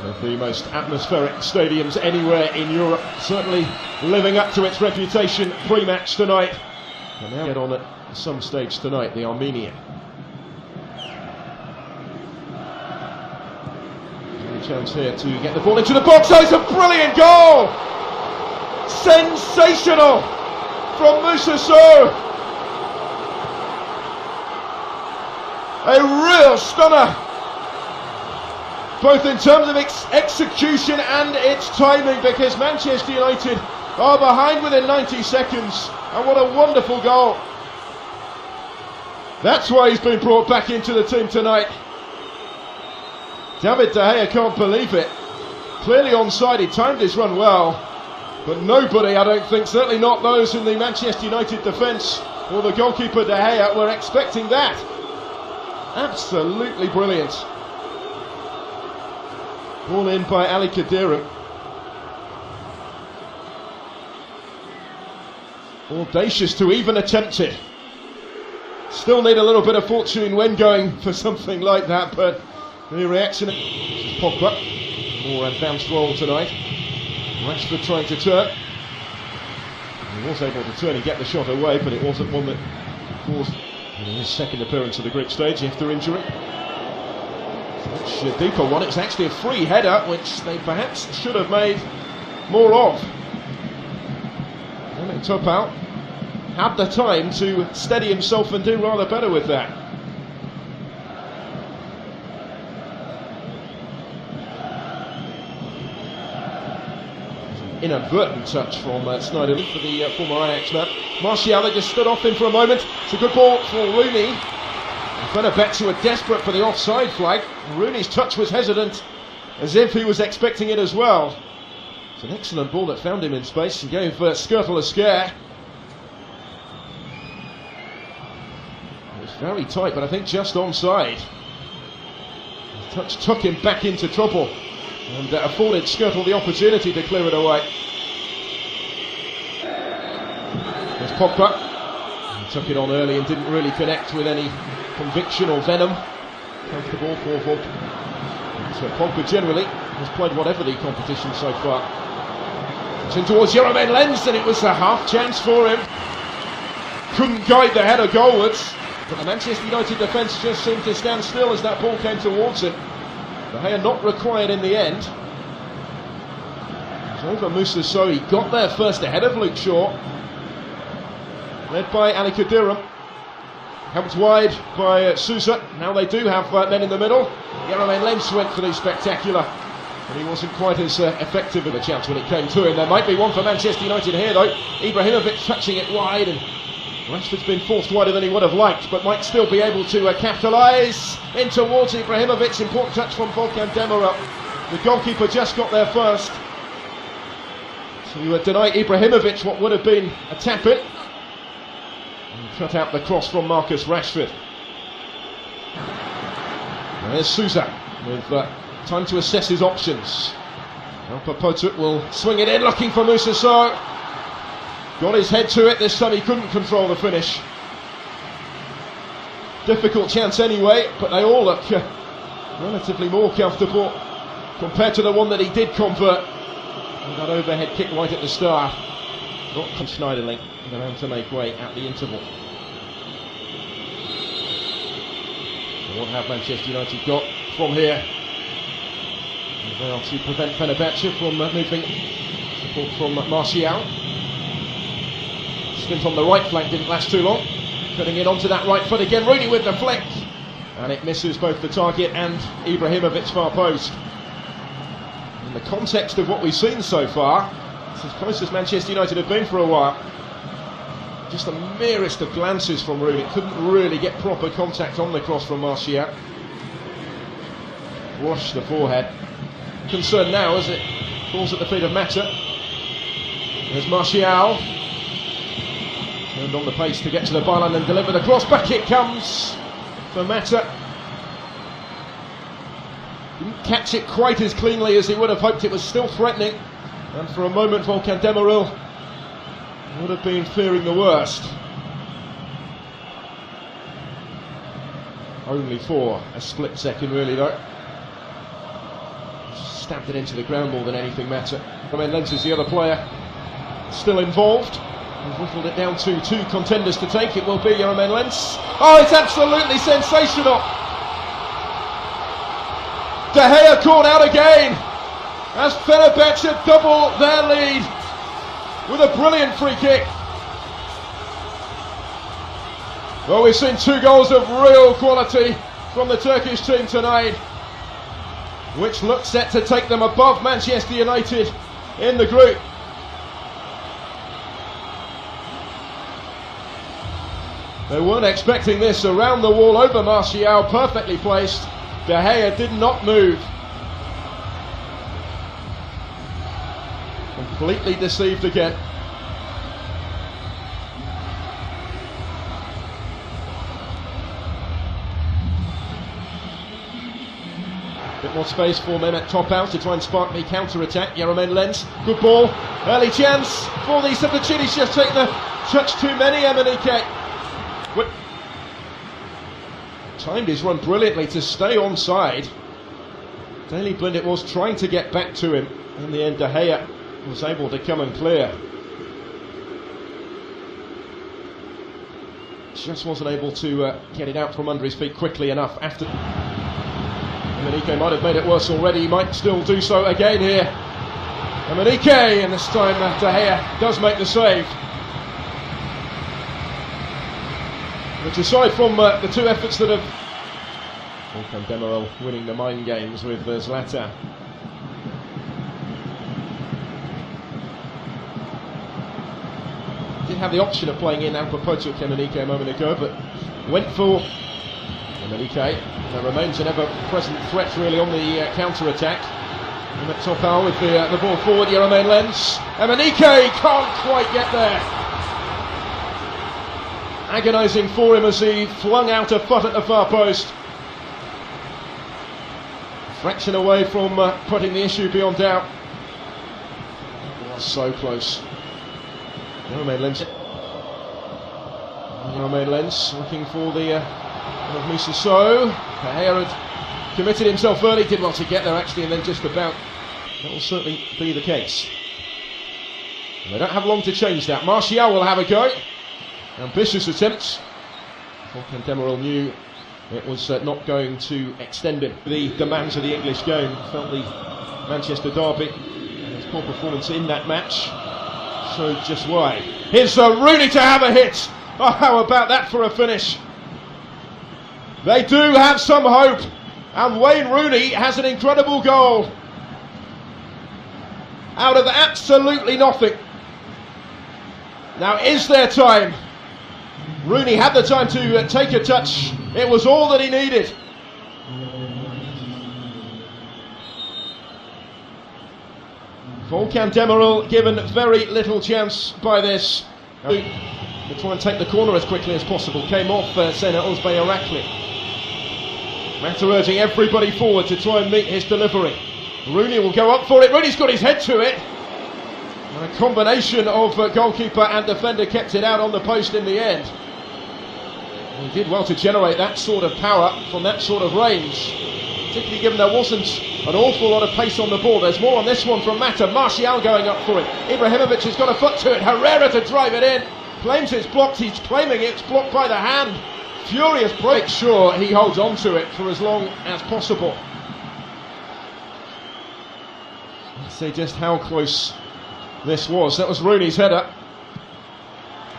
of the most atmospheric stadiums anywhere in Europe, certainly living up to its reputation pre-match tonight. And now get on at some stage tonight, the Armenian. A chance here to get the ball into the box. Oh, it's a brilliant goal! Sensational from Moussa Sow. A real stunner, both in terms of its execution and its timing, because Manchester United are behind within 90 seconds, and what a wonderful goal. That's why he's been brought back into the team tonight. David De Gea can't believe it. Clearly onside, he timed his run well, but nobody, I don't think, certainly not those in the Manchester United defence or the goalkeeper De Gea, were expecting that. Absolutely brilliant. Ball in by Ali Khadiram. Audacious to even attempt it. Still need a little bit of fortune when going for something like that, but the reaction. Pogba, more advanced role tonight. Rashford trying to turn. He was able to turn and get the shot away, but it wasn't one that caused his second appearance of the group stage after injury. Much deeper one. It's actually a free header, which they perhaps should have made more of. And Topal had the time to steady himself and do rather better with that. Inadvertent touch from Sneijderlin for the former Ajax man. Martial, that just stood off him for a moment. It's a good ball for Rooney. Fenerbahce were desperate for the offside flag. Rooney's touch was hesitant, as if he was expecting it as well. It's an excellent ball that found him in space and gave Skirtle a scare. It was very tight, but I think just onside. The touch took him back into trouble and afforded Skirtle the opportunity to clear it away. There's Pogba. He took it on early and didn't really connect with any conviction or venom. Comfortable for so Pogba generally has played whatever the competition so far. It's in towards Jeroen Lenz, and it was a half chance for him. Couldn't guide the header goalwards, but the Manchester United defence just seemed to stand still as that ball came towards him. De Gea not required in the end. It was over Moussa Sow. He got there first ahead of Luke Shaw, led by Ali Khadiram. Helped wide by Sousa. Now they do have men in the middle. Jeroen Lenz went for the spectacular, and he wasn't quite as effective of a chance when it came to him. There might be one for Manchester United here though. Ibrahimovic touching it wide, and Rashford's been forced wider than he would have liked, but might still be able to capitalise in towards Ibrahimovic. Important touch from Volkan Demirel. The goalkeeper just got there first to deny Ibrahimovic what would have been a tap-in. Cut out the cross from Marcus Rashford. And there's Sousa with time to assess his options. Alpa Potuk will swing it in, looking for Moussa Sow. Got his head to it, this time he couldn't control the finish. Difficult chance anyway, but they all look relatively more comfortable compared to the one that he did convert. And that overhead kick right at the start. Not Sneijderlin around to make way at the interval. So what have Manchester United got from here? They are to prevent Fenerbahce from moving. Support from Martial. Stint on the right flank didn't last too long. Cutting it onto that right foot again. Rooney with the flick, and it misses both the target and Ibrahimovic's far post. In the context of what we've seen so far, it's as close as Manchester United have been for a while. Just the merest of glances from Rooney. Couldn't really get proper contact on the cross from Martial. Wash the forehead. Concern now as it falls at the feet of Mata. There's Martial. Turned on the pace to get to the byline and deliver the cross. Back it comes for Mata. Didn't catch it quite as cleanly as he would have hoped. It was still threatening, and for a moment Volkan Demirel would have been fearing the worst. Only for a split second really though. stabbed it into the ground more than anything matter. Lens is the other player still involved. He's whittled it down to 2 contenders to take. It will be Romain Lens. Oh, it's absolutely sensational! De Gea caught out again as Fenerbahce double their lead with a brilliant free kick. Well, we've seen 2 goals of real quality from the Turkish team tonight, which looks set to take them above Manchester United in the group. They weren't expecting this. Around the wall over Martial, perfectly placed. De Gea did not move. Completely deceived again. Bit more space for Mehmet Topal to try and spark the counter-attack. Romain Lens, good ball, early chance for the Sabatini's just taken a touch too many. Emenike timed his run brilliantly to stay onside. Daley Blind it was trying to get back to him. In the end, De Gea was able to come and clear. Just wasn't able to get it out from under his feet quickly enough. After Emenike might have made it worse already, he might still do so again here. Emenike, and this time De Gea does make the save. Which, aside from the 2 efforts that have Volkan Demirel winning the mind games with Zlatan. Did have the option of playing in Alpapoto Emenike a moment ago, but went for Emenike. There remains an ever-present threat really on the counter-attack. Mehmet Topal with the ball forward. Romain Lens. Emenike can't quite get there. Agonising for him as he flung out a foot at the far post. Fraction away from putting the issue beyond doubt. So close. Romain Lens. Romain Lens looking for the Moussa Sow. De Gea had committed himself early, did well to get there actually, and then just about. That will certainly be the case. And they don't have long to change that. Martial will have a go. Ambitious attempts. Volkan Demirel knew it was not going to extend him. The demands of the English game, felt the Manchester derby and his poor performance in that match showed just why. Here's Rooney to have a hit. Oh, how about that for a finish? They do have some hope, and Wayne Rooney has an incredible goal out of absolutely nothing. Now, is there time? Rooney had the time to take a touch. It was all that he needed. Volkan Demirel given very little chance by this. To try and take the corner as quickly as possible. Came off Sena Özbey Arakli. Mata urging everybody forward to try and meet his delivery. Rooney will go up for it. Rooney's got his head to it. And a combination of goalkeeper and defender kept it out on the post in the end. He did well to generate that sort of power from that sort of range, particularly given there wasn't an awful lot of pace on the ball. There's more on this one from Mata. Martial going up for it. Ibrahimovic has got a foot to it. Herrera to drive it in. Claims it's blocked. He's claiming it's blocked by the hand. Furious break. Sure, he holds on to it for as long as possible. Let's see just how close this was. That was Rooney's header.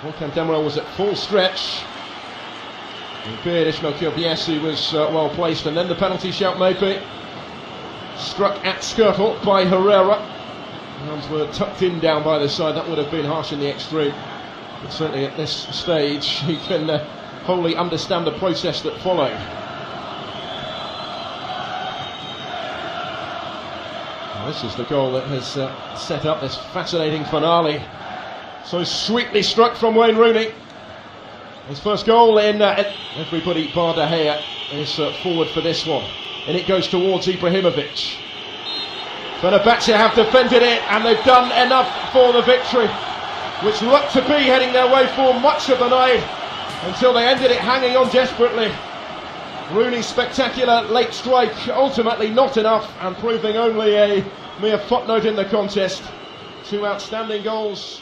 Volkan Demirel was at full stretch. Feared Ismail Kyobiesi was well placed, and then the penalty shout maybe. Struck at Skirtle by Herrera. Arms were tucked in down by the side. That would have been harsh in the extreme. But certainly at this stage, he can wholly understand the process that followed. And this is the goal that has set up this fascinating finale. So sweetly struck from Wayne Rooney. His first goal in everybody bar De Gea is forward for this one, and it goes towards Ibrahimovic. Fenerbahce have defended it, and they've done enough for the victory, which looked to be heading their way for much of the night until they ended it hanging on desperately. Rooney's spectacular late strike, ultimately not enough, and proving only a mere footnote in the contest. Two outstanding goals